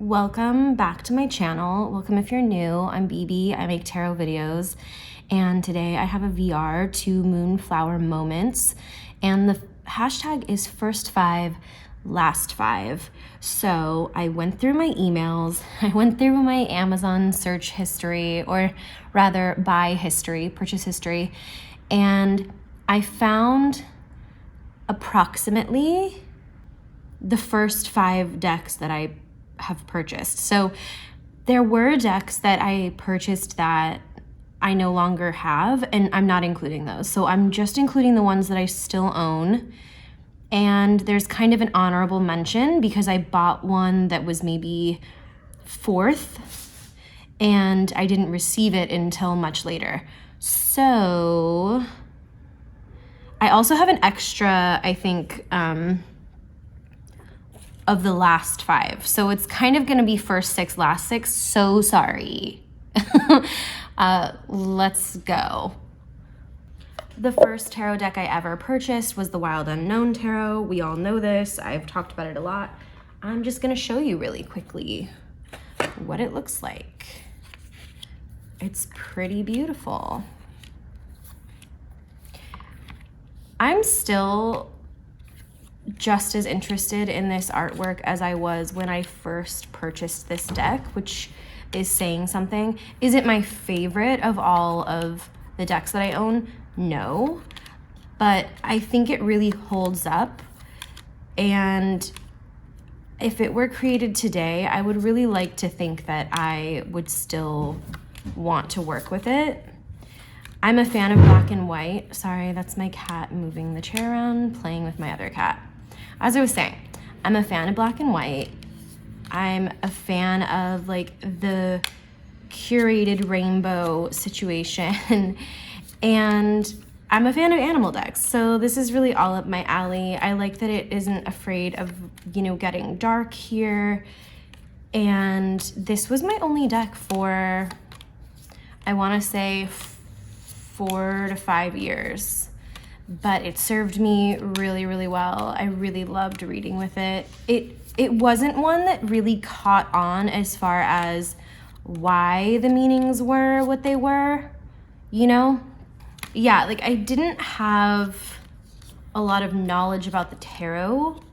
Welcome back to my channel. Welcome if you're new. I'm BB. I make tarot videos, and today I have a VR to Moonflower Moments, and the hashtag is first 5 last 5. So I went through my emails, I went through my Amazon search history, or rather buy history, purchase history, and I found approximately the first 5 decks that I have purchased. So there were decks that I purchased that I no longer have, and I'm not including those. So I'm just including the ones that I still own. And there's kind of an honorable mention because I bought one that was maybe 4th and I didn't receive it until much later. So I also have an extra, I think, of the last 5. So it's kind of gonna be first 6, last 6. So sorry. Let's go. The first tarot deck I ever purchased was the Wild Unknown Tarot. We all know this. I've talked about it a lot. I'm just gonna show you really quickly what it looks like. It's pretty beautiful. I'm still just as interested in this artwork as I was when I first purchased this deck, which is saying something. Is it my favorite of all of the decks that I own? No, but I think it really holds up. And if it were created today, I would really like to think that I would still want to work with it. I'm a fan of black and white. Sorry, that's my cat moving the chair around, playing with my other cat. As I was saying, I'm a fan of black and white. I'm a fan of like the curated rainbow situation. And I'm a fan of animal decks. So this is really all up my alley. I like that it isn't afraid of, getting dark here. And this was my only deck for, I want to say 4 to 5 years. But it served me really, really well. I really loved reading with it. It wasn't one that really caught on as far as why the meanings were what they were, Yeah, like I didn't have a lot of knowledge about the tarot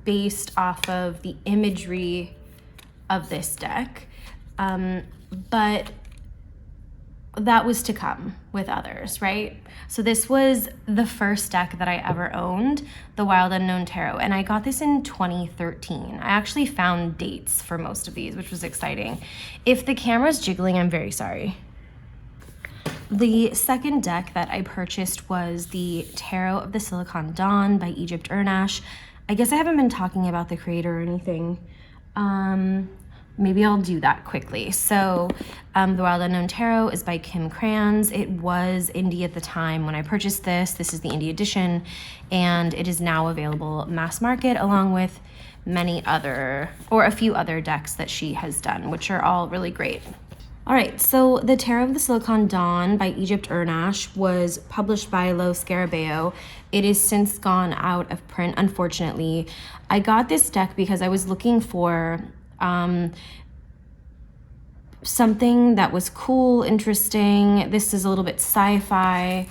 based off of the imagery of this deck, but that was to come with others, right? So this was the first deck that I ever owned, the Wild Unknown Tarot, and I got this in 2013. I actually found dates for most of these, which was exciting. If the camera's jiggling, I'm very sorry. The second deck that I purchased was the Tarot of the Silicon Dawn by Egypt Urnash. I guess I haven't been talking about the creator or anything. Maybe I'll do that quickly. So the Wild Unknown Tarot is by Kim Kranz. It was indie at the time when I purchased this. This is the indie edition, and it is now available mass market along with a few other decks that she has done, which are all really great. All right, so the Tarot of the Silicon Dawn by Egypt Urnash was published by Lo Scarabeo. It is since gone out of print, unfortunately. I got this deck because I was looking for something that was cool, interesting. This is a little bit sci-fi.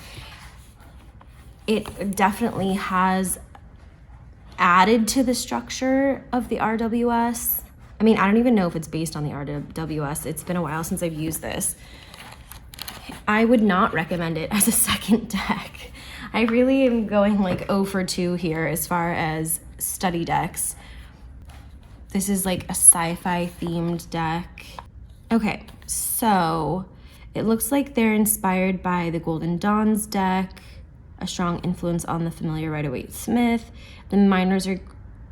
It definitely has added to the structure of the RWS. I mean, I don't even know if it's based on the RWS. It's been a while since I've used this. I would not recommend it as a second deck. I really am going like 0 for 2 here as far as study decks. This is like a sci-fi themed deck. Okay, so it looks like they're inspired by the Golden Dawns deck, a strong influence on the familiar Rider-Waite-Smith. The minors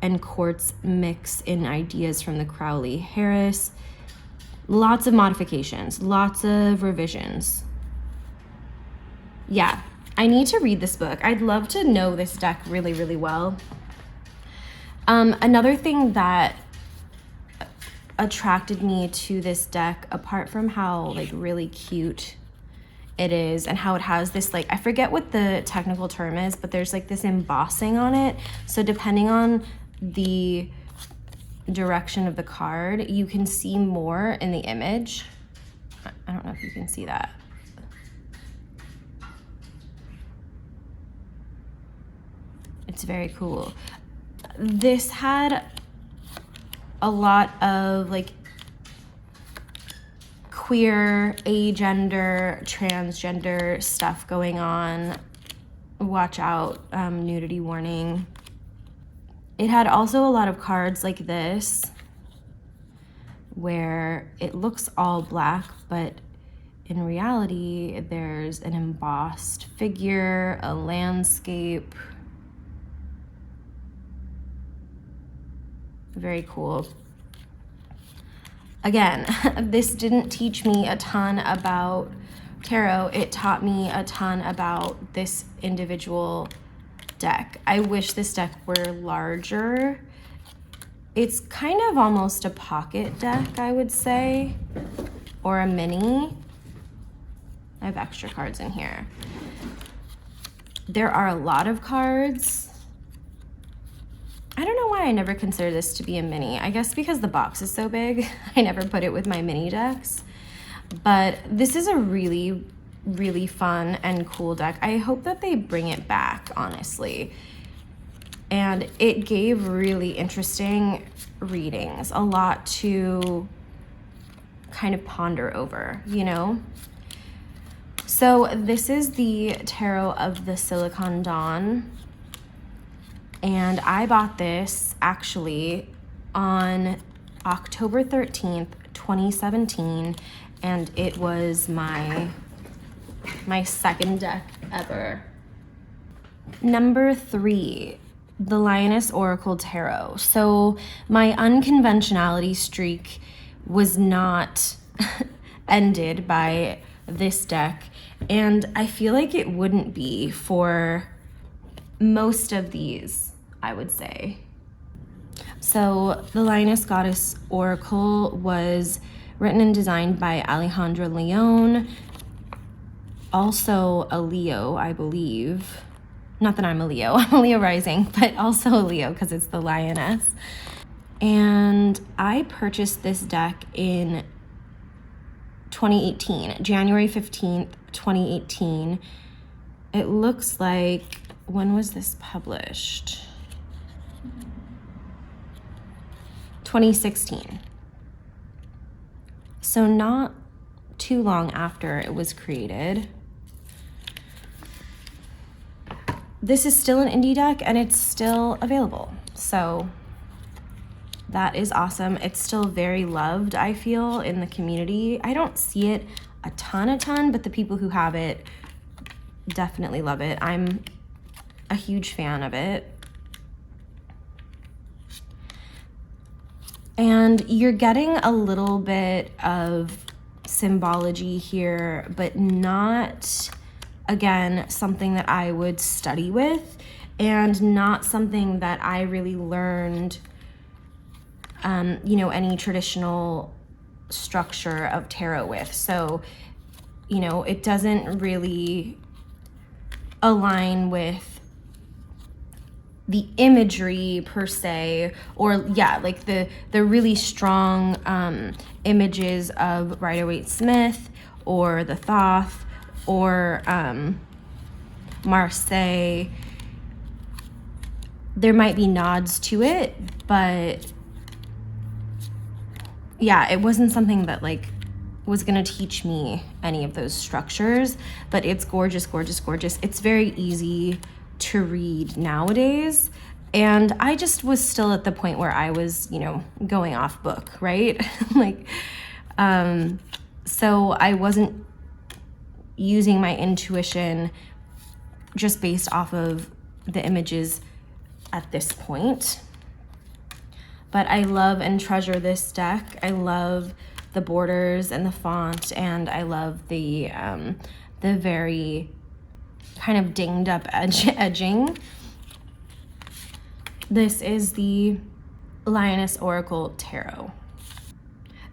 and quartz mix in ideas from the Crowley-Harris. Lots of modifications, lots of revisions. Yeah, I need to read this book. I'd love to know this deck really, really well. Another thing that attracted me to this deck, apart from how like really cute it is and how it has this, like, I forget what the technical term is, but there's like this embossing on it. So depending on the direction of the card, you can see more in the image. I don't know if you can see that. It's very cool. This had a lot of like queer, agender, transgender stuff going on. Watch out, nudity warning. It had also a lot of cards like this, where it looks all black, but in reality, there's an embossed figure, a landscape. Very cool. Again, this didn't teach me a ton about tarot. It taught me a ton about this individual deck. I wish this deck were larger. It's kind of almost a pocket deck, I would say, or a mini. I have extra cards in here. There are a lot of cards. I don't know why I never consider this to be a mini. I guess because the box is so big, I never put it with my mini decks. But this is a really, really fun and cool deck. I hope that they bring it back, honestly. And it gave really interesting readings, a lot to kind of ponder over, you know? So this is the Tarot of the Silicon Dawn. And I bought this actually on October 13th, 2017, and it was my second deck ever. Number 3, the Lioness Oracle Tarot. So my unconventionality streak was not ended by this deck, and I feel like it wouldn't be for most of these, I would say. So the Lioness Goddess Oracle was written and designed by Alejandra Leon, also a Leo, I believe. Not that I'm a Leo, I'm a Leo rising, but also a Leo because it's the Lioness. And I purchased this deck in 2018, January 15th, 2018. It looks like, when was this published? 2016. So not too long after it was created. This is still an indie deck and it's still available. So that is awesome. It's still very loved, I feel, in the community. I don't see it a ton, but the people who have it definitely love it. I'm a huge fan of it. And you're getting a little bit of symbology here, but not, again, something that I would study with, and not something that I really learned, you know, any traditional structure of tarot with. So, you know, it doesn't really align with the imagery per se, or yeah, like the really strong images of Rider-Waite-Smith or the Thoth or Marseille. There might be nods to it, but yeah, it wasn't something that like was gonna teach me any of those structures, but it's gorgeous, gorgeous, gorgeous. It's very easy to read nowadays, and I just was still at the point where I was, you know, going off book, right? Like, so I wasn't using my intuition just based off of the images at this point. But I love and treasure this deck. I love the borders and the font, and I love the very kind of dinged up edging. This is the Lioness Oracle Tarot.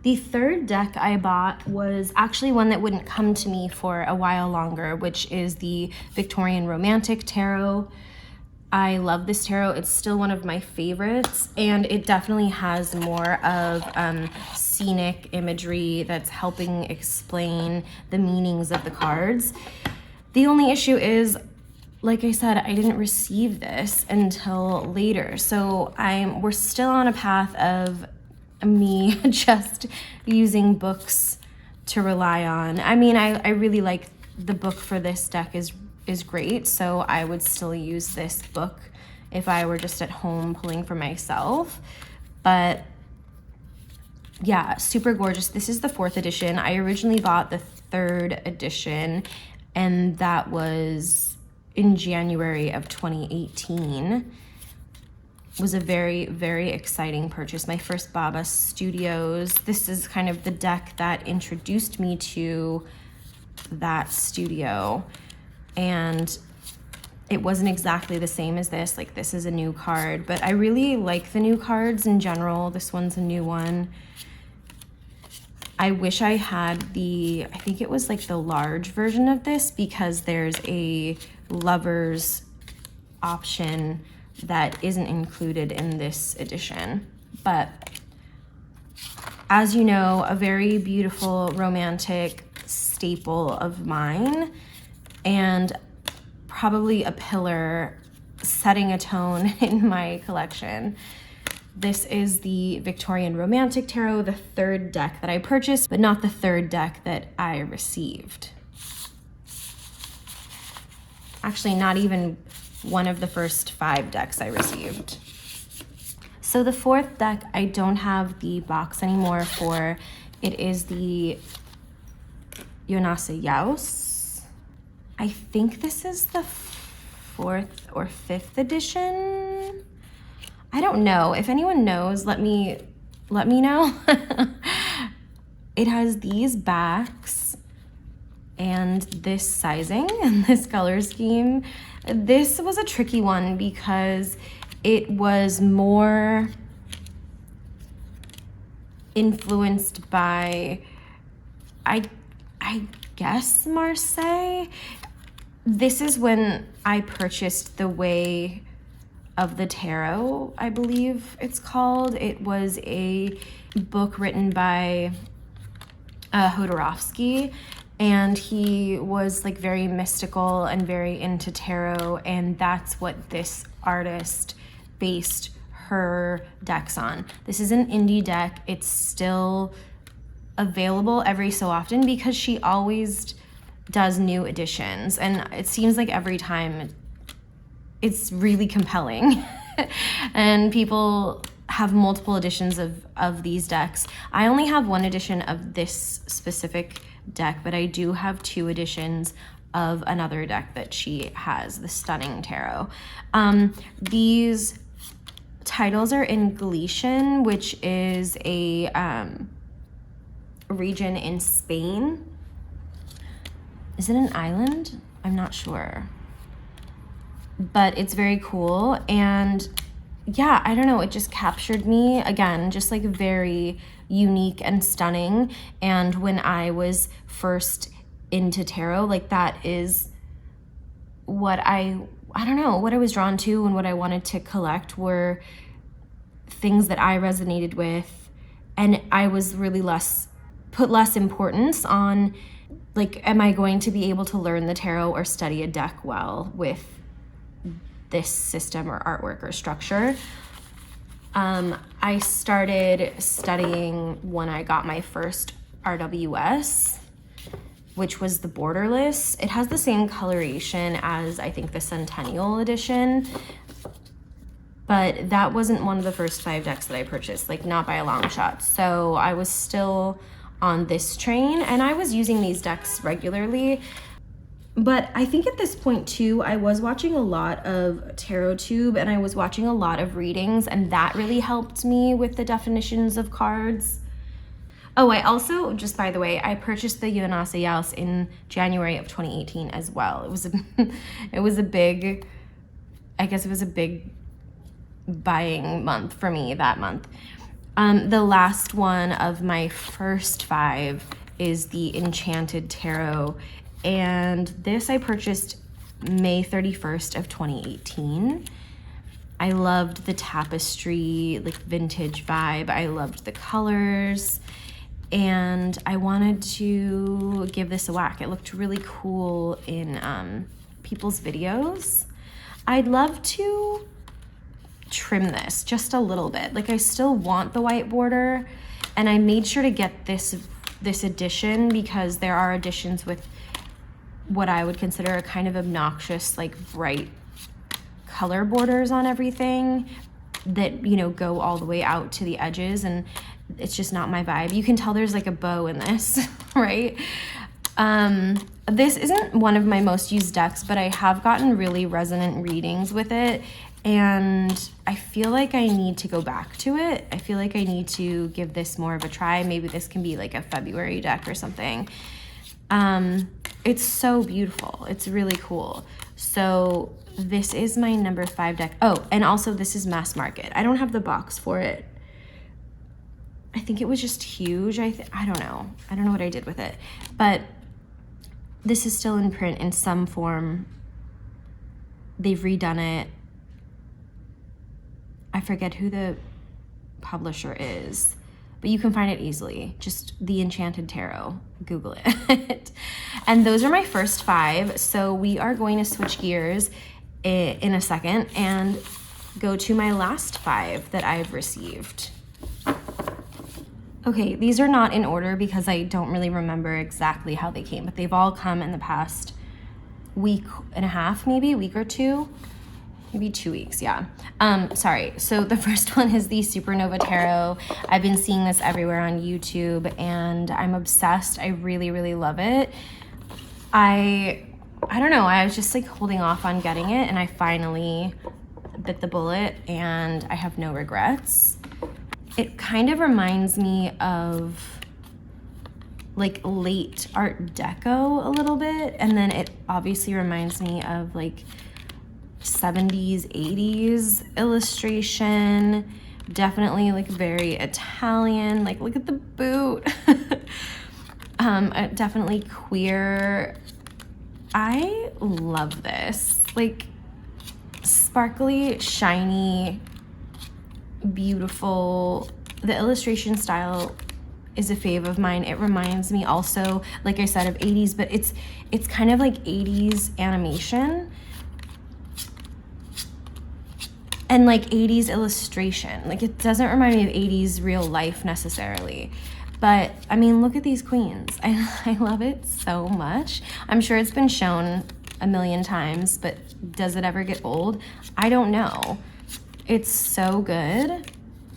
The third deck I bought was actually one that wouldn't come to me for a while longer, which is the Victorian Romantic Tarot. I love this tarot. It's still one of my favorites, and it definitely has more of scenic imagery that's helping explain the meanings of the cards. The only issue is, like I said, I didn't receive this until later. So we're still on a path of me just using books to rely on. I mean, I really like the book for this deck is great, so I would still use this book if I were just at home pulling for myself. But yeah, super gorgeous. This is the 4th edition. I originally bought the 3rd edition, and that was in January of 2018. Was a very, very exciting purchase. My first Baba Studios. This is kind of the deck that introduced me to that studio. And it wasn't exactly the same as this. Like, this is a new card, but I really like the new cards in general. This one's a new one. I wish I had I think it was like the large version of this, because there's a lover's option that isn't included in this edition. But as you know, a very beautiful romantic staple of mine, and probably a pillar setting a tone in my collection. This is the Victorian Romantic Tarot, the 3rd deck that I purchased, but not the 3rd deck that I received. Actually, not even one of the first 5 decks I received. So the 4th deck, I don't have the box anymore for. It is the Lioness. I think this is the 4th or 5th edition. I don't know. If anyone knows, let me know. It has these backs and this sizing and this color scheme. This was a tricky one because it was more influenced by, I guess, Marseille. This is when I purchased The Way of the Tarot, I believe it's called. It was a book written by Hodorowski, and he was like very mystical and very into tarot, and that's what this artist based her decks on. This is an indie deck. It's still available every so often because she always does new editions, and it seems like every time it's really compelling and people have multiple editions of these decks. I only have 1 edition of this specific deck, but I do have 2 editions of another deck that she has, the Stunning Tarot. These titles are in Galician, which is a region in Spain. Is it an island? I'm not sure. But it's very cool, and yeah, I don't know, it just captured me. Again, just like very unique and stunning. And when I was first into tarot, like that is what I don't know, what I was drawn to and what I wanted to collect were things that I resonated with. And I was really put less importance on, like, am I going to be able to learn the tarot or study a deck well with this system or artwork or structure. I started studying when I got my first RWS, which was the Borderless. It has the same coloration as, I think, the Centennial edition, but that wasn't one of the first 5 decks that I purchased, like not by a long shot. So I was still on this train, and I was using these decks regularly. But I think at this point too, I was watching a lot of TarotTube, and I was watching a lot of readings, and that really helped me with the definitions of cards. Oh, I also, just by the way, I purchased the Lioness in January of 2018 as well. It was a big, I guess it was a big buying month for me that month. The last one of my first 5 is the Enchanted Tarot. And this I purchased May 31st of 2018. I loved the tapestry, like vintage vibe. I loved the colors, and I wanted to give this a whack. It looked really cool in people's videos. I'd love to trim this just a little bit. Like, I still want the white border, and I made sure to get this edition because there are editions with what I would consider a kind of obnoxious, like bright color borders on everything that, you know, go all the way out to the edges, and it's just not my vibe. You can tell there's like a bow in this, right? This isn't one of my most used decks, but I have gotten really resonant readings with it, and I feel like I need to go back to it. I feel like I need to give this more of a try. Maybe this can be like a February deck or something. It's so beautiful. It's really cool. So this is my number 5 deck. Oh, and also this is mass market. I don't have the box for it. I think it was just huge. I don't know. I don't know what I did with it. But this is still in print in some form. They've redone it. I forget who the publisher is, but you can find it easily. Just The Enchanted Tarot. Google it. And those are my first 5. So we are going to switch gears in a second and go to my last 5 that I've received. Okay, these are not in order because I don't really remember exactly how they came, but they've all come in the past week and a half, maybe a week or 2. Maybe 2 weeks, yeah. Sorry, so the first one is the Supernova Tarot. I've been seeing this everywhere on YouTube, and I'm obsessed. I really, really love it. I don't know, I was just like holding off on getting it, and I finally bit the bullet, and I have no regrets. It kind of reminds me of like late Art Deco a little bit, and then it obviously reminds me of like 70s, 80s illustration. Definitely like very Italian. Like, look at the boot. Definitely queer. I love this. Like, sparkly, shiny, beautiful. The illustration style is a fave of mine. It reminds me also, like I said, of 80s, but it's kind of like 80s animation and like 80s illustration. Like, it doesn't remind me of 80s real life necessarily. But I mean, look at these queens. I love it so much. I'm sure it's been shown a million times, but does it ever get old? I don't know. It's so good.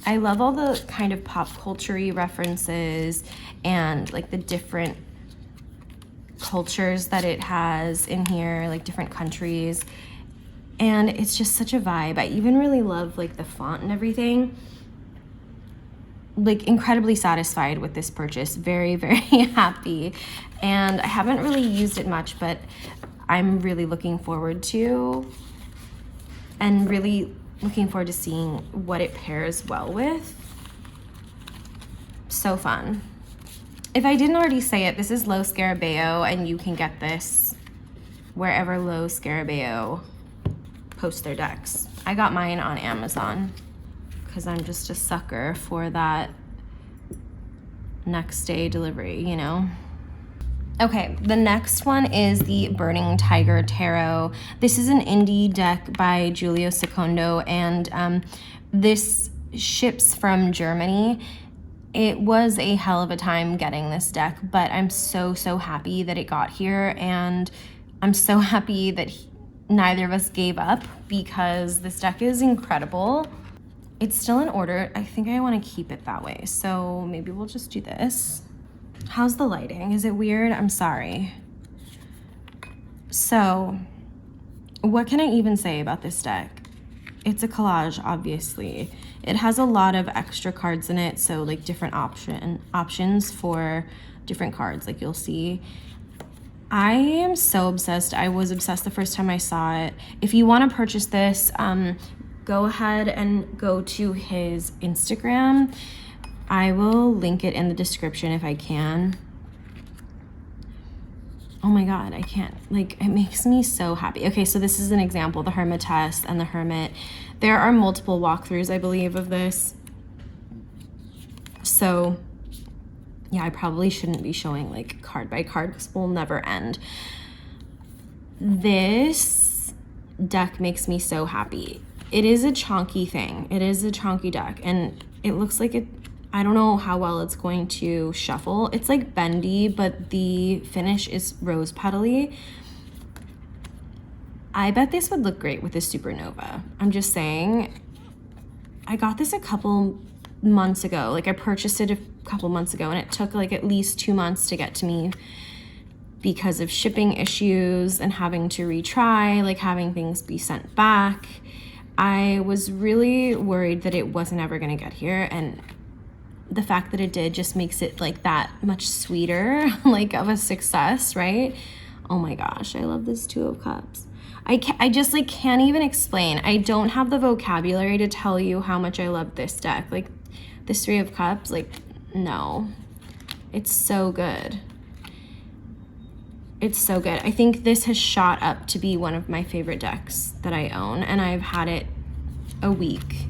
I love all the kind of pop culture-y references and like the different cultures that it has in here, like different countries. And it's just such a vibe. I even really love like the font and everything. Like, incredibly satisfied with this purchase. Very, very happy. And I haven't really used it much, but I'm really looking forward to, and really looking forward to seeing what it pairs well with. So fun. If I didn't already say it, this is Lo Scarabeo, and you can get this wherever Lo Scarabeo post their decks. I got mine on Amazon because I'm just a sucker for that next day delivery, you know? Okay, the next one is the Burning Tiger Tarot. This is an indie deck by Giulio Secondo, and this ships from Germany. It was a hell of a time getting this deck, but I'm so happy that it got here, and I'm so happy that neither of us gave up because this deck is incredible. It's still in order. I think I want to keep it that way, so maybe we'll just do this. How's the lighting? Is it weird? I'm sorry. So, what can I even say about this deck? It's a collage, obviously. It has a lot of extra cards in it, so like different options for different cards, like you'll see. I am so obsessed. I was obsessed the first time I saw it. If you want to purchase this, go ahead and go to his Instagram. I will link it in the description if I can. Oh my God, I can't, like, it makes me so happy. Okay, so this is an example, the Hermitess and the Hermit. There are multiple walkthroughs, I believe, of this. So yeah, I probably shouldn't be showing like card by card because we'll never end. This deck makes me so happy. It is a chonky thing. It is a chonky deck, and it looks like it, I don't know how well it's going to shuffle. It's like bendy, but the finish is rose petally. I bet this would look great with a Supernova. I'm just saying. I got this a couple months ago. Like, I purchased it a couple months ago, and it took like at least 2 months to get to me because of shipping issues and having to retry, like having things be sent back. I was really worried that it wasn't ever gonna get here, and the fact that it did just makes it like that much sweeter, like of a success, right? Oh my gosh, I love this Two of Cups. I just like can't even explain. I don't have the vocabulary to tell you how much I love this deck. Like this Three of Cups, like no, it's so good. It's so good. I think this has shot up to be one of my favorite decks that I own, and I've had it a week,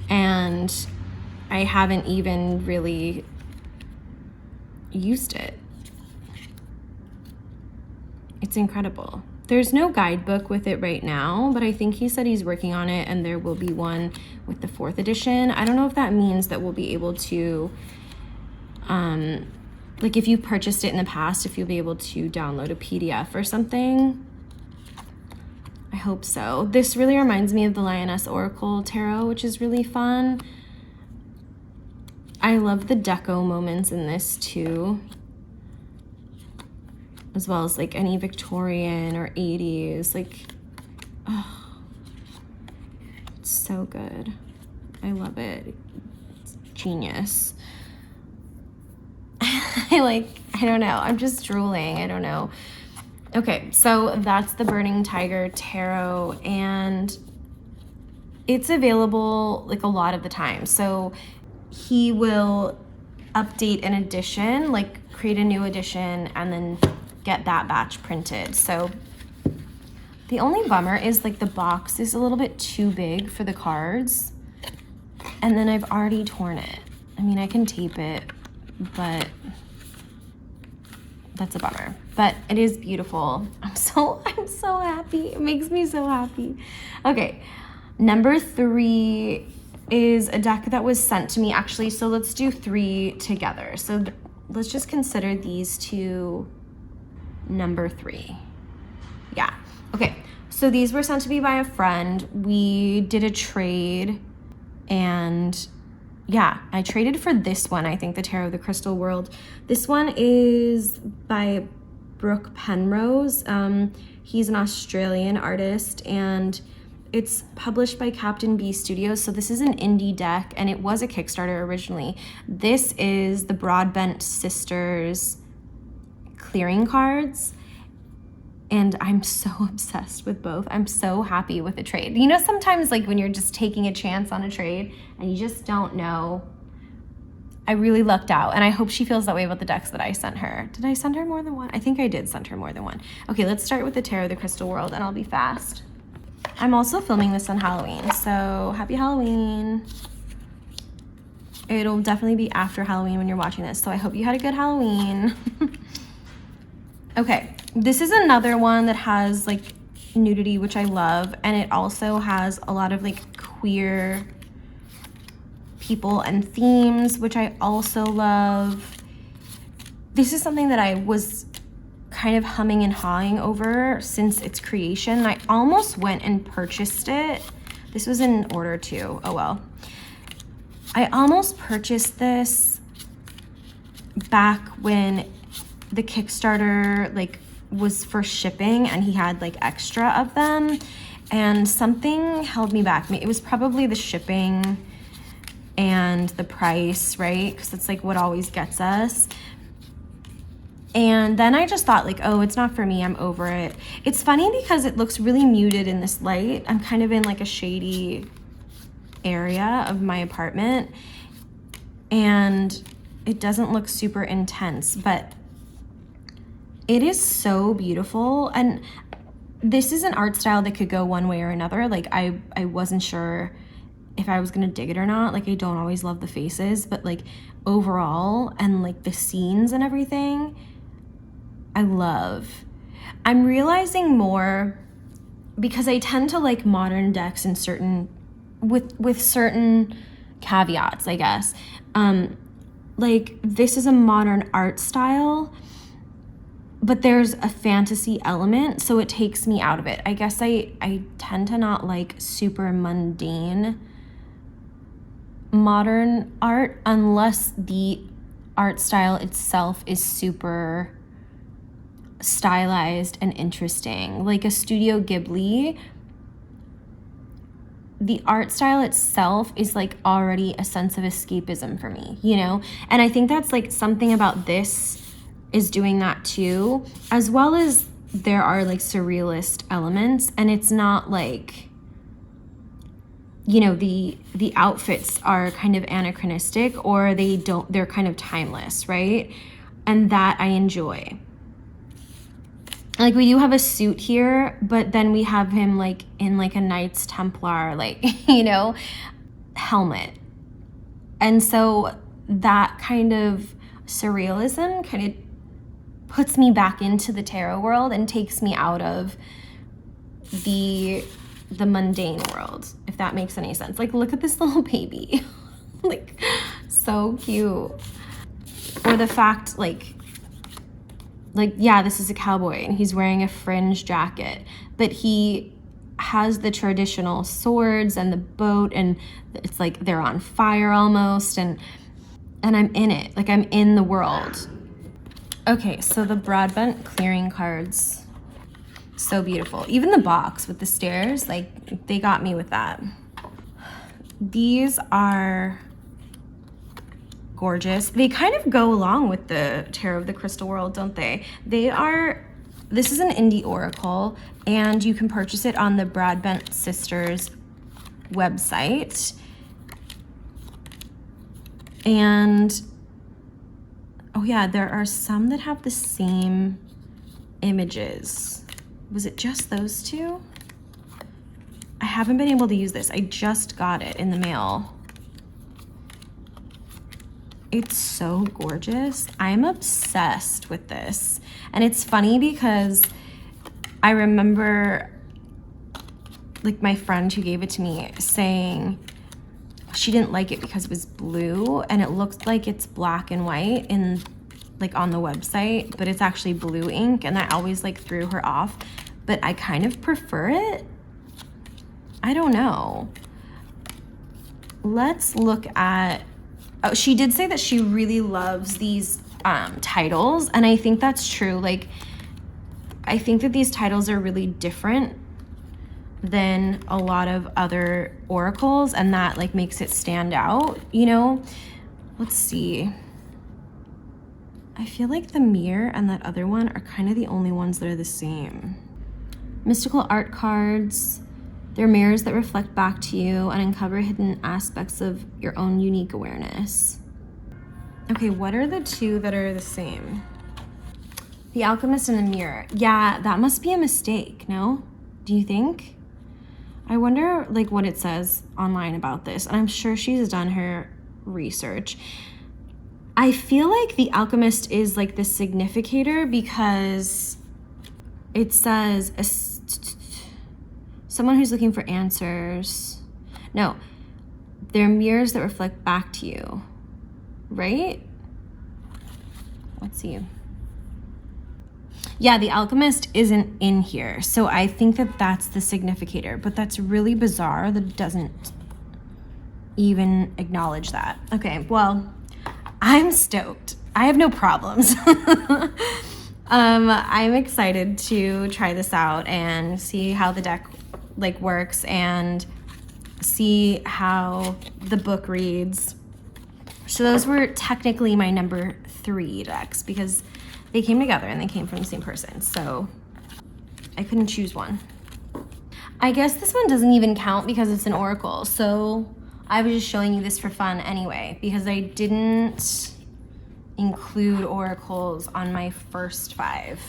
and I haven't even really used it. It's incredible. There's no guidebook with it right now, but I think he said he's working on it, and there will be one with the 4th edition. I don't know if that means that we'll be able to, like if you purchased it in the past, if you'll be able to download a PDF or something. I hope so. This really reminds me of the Lioness Oracle Tarot, which is really fun. I love the deco moments in this too, as well as like any Victorian or 80s, like, oh, it's so good. I love it. It's genius. I don't know. I'm just drooling. I don't know. Okay, so that's the Burning Tiger Tarot, and it's available like a lot of the time. So he will update an edition, like create a new edition, and then get that batch printed. So the only bummer is like the box is a little bit too big for the cards, and then I've already torn it. I mean, I can tape it, but that's a bummer. But it is beautiful. I'm so happy. It makes me so happy. Okay, number 3 is a deck that was sent to me actually. So let's do 3 together. So let's just consider these two number 3. Yeah. Okay. So these were sent to me by a friend. We did a trade, and yeah, I traded for this one. I think the Tarot of the Crystal World. This one is by Brooke Penrose. He's an Australian artist, and it's published by Captain B Studios. So this is an indie deck, and it was a Kickstarter originally. This is the Broadbent Sisters clearing cards, and I'm so obsessed with both. I'm so happy with the trade. You know, sometimes like when you're just taking a chance on a trade and you just don't know. I really lucked out, and I hope she feels that way about the decks that I sent her. Did I send her more than one? I think I did send her more than one. Okay, let's start with the Tarot of the Crystal World, and I'll be fast. I'm also filming this on Halloween, so happy Halloween. It'll definitely be after Halloween when you're watching this, so I hope you had a good Halloween. Okay, this is another one that has like nudity, which I love, and it also has a lot of like queer people and themes, which I also love. This is something that I was kind of humming and hawing over since its creation. I almost went and purchased it. This was in order too. Oh well. I almost purchased this back when the Kickstarter like was for shipping, and he had like extra of them, and something held me back. It was probably the shipping and the price, right? Because it's like what always gets us. And then I just thought like, oh, it's not for me, I'm over it. It's funny because it looks really muted in this light. I'm kind of in like a shady area of my apartment, and it doesn't look super intense, but It is so beautiful, and this is an art style that could go one way or another. Like I wasn't sure if I was gonna dig it or not. Like I don't always love the faces, but like overall and like the scenes and everything, I love. I'm realizing more because I tend to like modern decks in certain with certain caveats, I guess. Like this is a modern art style, but there's a fantasy element, so it takes me out of it. I guess I tend to not like super mundane modern art unless the art style itself is super stylized and interesting. Like a Studio Ghibli, the art style itself is like already a sense of escapism for me, you know? And I think that's like something about this is doing that too, as well as there are like surrealist elements, and it's not like, you know, the outfits are kind of anachronistic, or they're kind of timeless, right? And that I enjoy. Like we do have a suit here, but then we have him like in like a Knights Templar, like, you know, helmet. And so that kind of surrealism kind of puts me back into the tarot world and takes me out of the mundane world, if that makes any sense. Like look at this little baby. Like so cute. Or the fact like yeah, this is a cowboy and he's wearing a fringe jacket, but he has the traditional swords and the boat, and it's like they're on fire almost, and I'm in it. Like I'm in the world. Okay, so the Broadbent clearing cards, so beautiful. Even the box with the stairs, like they got me with that. These are gorgeous. They kind of go along with the Tarot of the Crystal World, don't they? This is an indie oracle, and you can purchase it on the Broadbent Sisters website. And oh yeah, there are some that have the same images. Was it just those two? I haven't been able to use this. I just got it in the mail. It's so gorgeous. I'm obsessed with this. And it's funny because I remember like my friend who gave it to me saying she didn't like it because it was blue and it looks like it's black and white in like on the website, but it's actually blue ink, and that always like threw her off. But I kind of prefer it. I don't know. Let's look at, oh, she did say that she really loves these titles, and I think that's true. Like, I think that these titles are really different than a lot of other oracles, and that like makes it stand out, you know? Let's see. I feel like the mirror and that other one are kind of the only ones that are the same. Mystical art cards. They're mirrors that reflect back to you and uncover hidden aspects of your own unique awareness. Okay, what are the two that are the same? The Alchemist and the Mirror. Yeah, that must be a mistake, no? Do you think? I wonder like what it says online about this, and I'm sure she's done her research. I feel like the Alchemist is like the significator because it says someone who's looking for answers. No, they're mirrors that reflect back to you, right? Let's see. Yeah, the Alchemist isn't in here, so I think that that's the significator, but that's really bizarre that it doesn't even acknowledge that. Okay, well, I'm stoked. I have no problems. I'm excited to try this out and see how the deck like works and see how the book reads. So those were technically my number 3 decks because they came together and they came from the same person. So I couldn't choose one. I guess this one doesn't even count because it's an oracle. So I was just showing you this for fun anyway because I didn't include oracles on my first 5.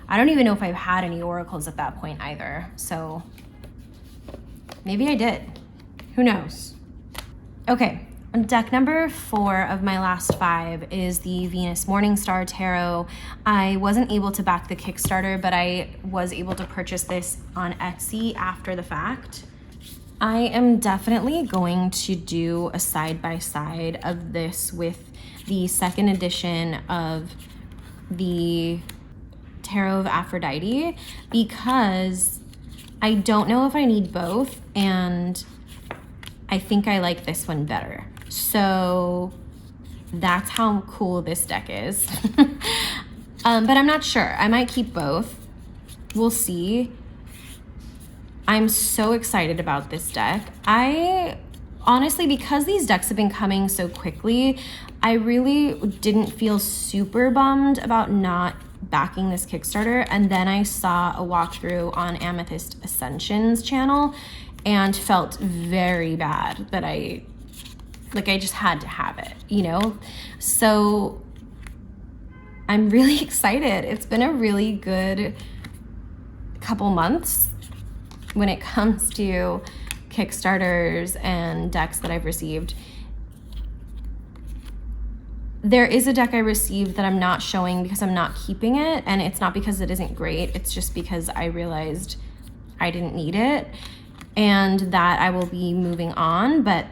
I don't even know if I've had any oracles at that point either, so maybe I did. Who knows? Okay, deck number 4 of my last 5 is the Venus Morningstar Tarot. I wasn't able to back the Kickstarter, but I was able to purchase this on Etsy after the fact. I am definitely going to do a side-by-side of this with the second edition of the Tarot of Aphrodite, because I don't know if I need both, and I think I like this one better. So that's how cool this deck is. But I'm not sure. I might keep both. We'll see. I'm so excited about this deck. I honestly, because these decks have been coming so quickly, I really didn't feel super bummed about not backing this Kickstarter. And then I saw a walkthrough on Amethyst Ascension's channel and felt very bad that I just had to have it, you know? So I'm really excited. It's been a really good couple months when it comes to Kickstarters and decks that I've received. There is a deck I received that I'm not showing because I'm not keeping it, and it's not because it isn't great, it's just because I realized I didn't need it and that I will be moving on. But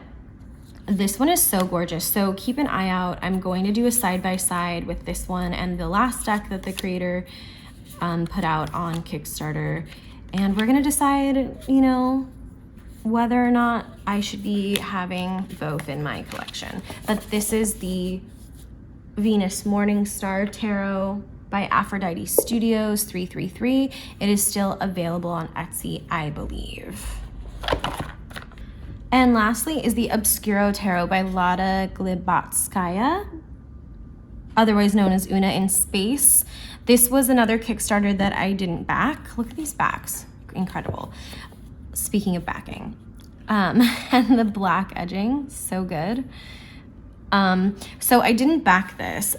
this one is so gorgeous, so keep an eye out. I'm going to do a side-by-side with this one and the last deck that the creator put out on Kickstarter, and we're gonna decide, you know, whether or not I should be having both in my collection. But this is the Venus Morningstar Tarot by Aphrodite Studios 333. It is still available on Etsy, I believe. And lastly is the Obscuro Tarot by Lada Glibatskaya, otherwise known as Una in Space. This was another Kickstarter that I didn't back. Look at these backs, incredible. Speaking of backing, and the black edging, so good. So I didn't back this,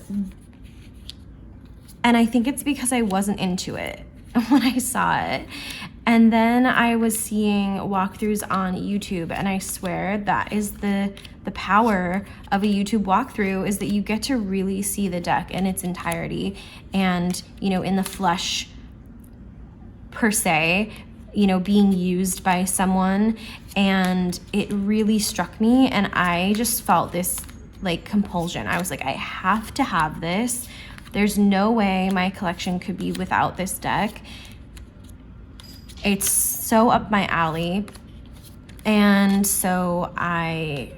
and I think it's because I wasn't into it when I saw it. And then I was seeing walkthroughs on YouTube, and I swear that is the power of a YouTube walkthrough, is that you get to really see the deck in its entirety and, you know, in the flesh per se, you know, being used by someone. And it really struck me, and I just felt this like compulsion. I was like, I have to have this. There's no way my collection could be without this deck. It's so up my alley. And so I,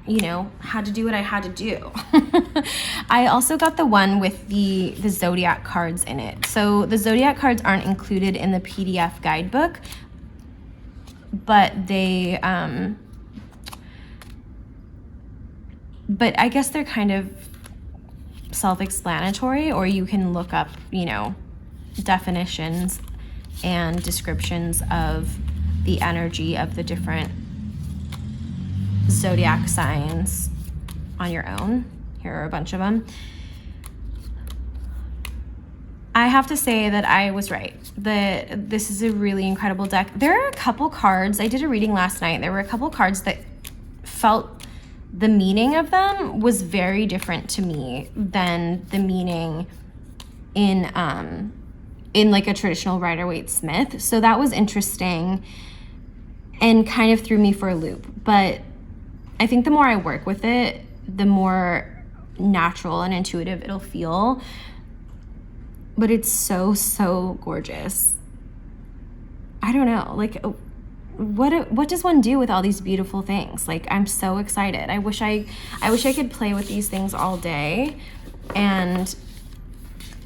you know, had to do what I had to do. I also got the one with the Zodiac cards in it. So the Zodiac cards aren't included in the PDF guidebook, but they, but I guess they're kind of self-explanatory, or you can look up, you know, definitions and descriptions of the energy of the different zodiac signs on your own. Here are a bunch of them. I have to say that I was right. This is a really incredible deck. There are a couple cards, I did a reading last night, there were a couple cards that felt the meaning of them was very different to me than the meaning in like a traditional Rider-Waite-Smith. So that was interesting and kind of threw me for a loop. But I think the more I work with it, the more natural and intuitive it'll feel. But it's so, so gorgeous. I don't know, like, what does one do with all these beautiful things? Like, I'm so excited. I wish I could play with these things all day and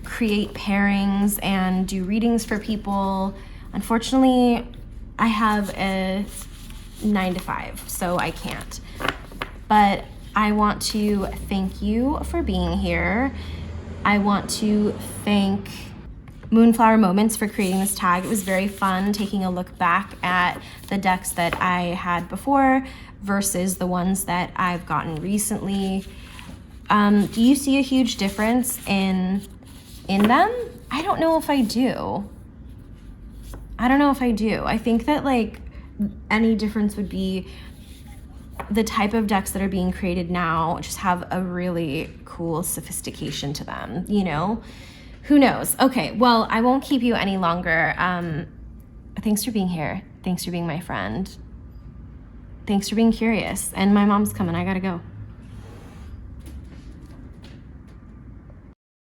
create pairings and do readings for people. Unfortunately, I have a 9 to 5, so I can't. But I want to thank you for being here. I want to thank Moonflower Moments for creating this tag. It was very fun taking a look back at the decks that I had before versus the ones that I've gotten recently. Do you see a huge difference in them? I don't know if I do. I think that like any difference would be the type of decks that are being created now just have a really cool sophistication to them, you know? Who knows? Okay, well, I won't keep you any longer. Thanks for being here. Thanks for being my friend. Thanks for being curious. And my mom's coming. I gotta go.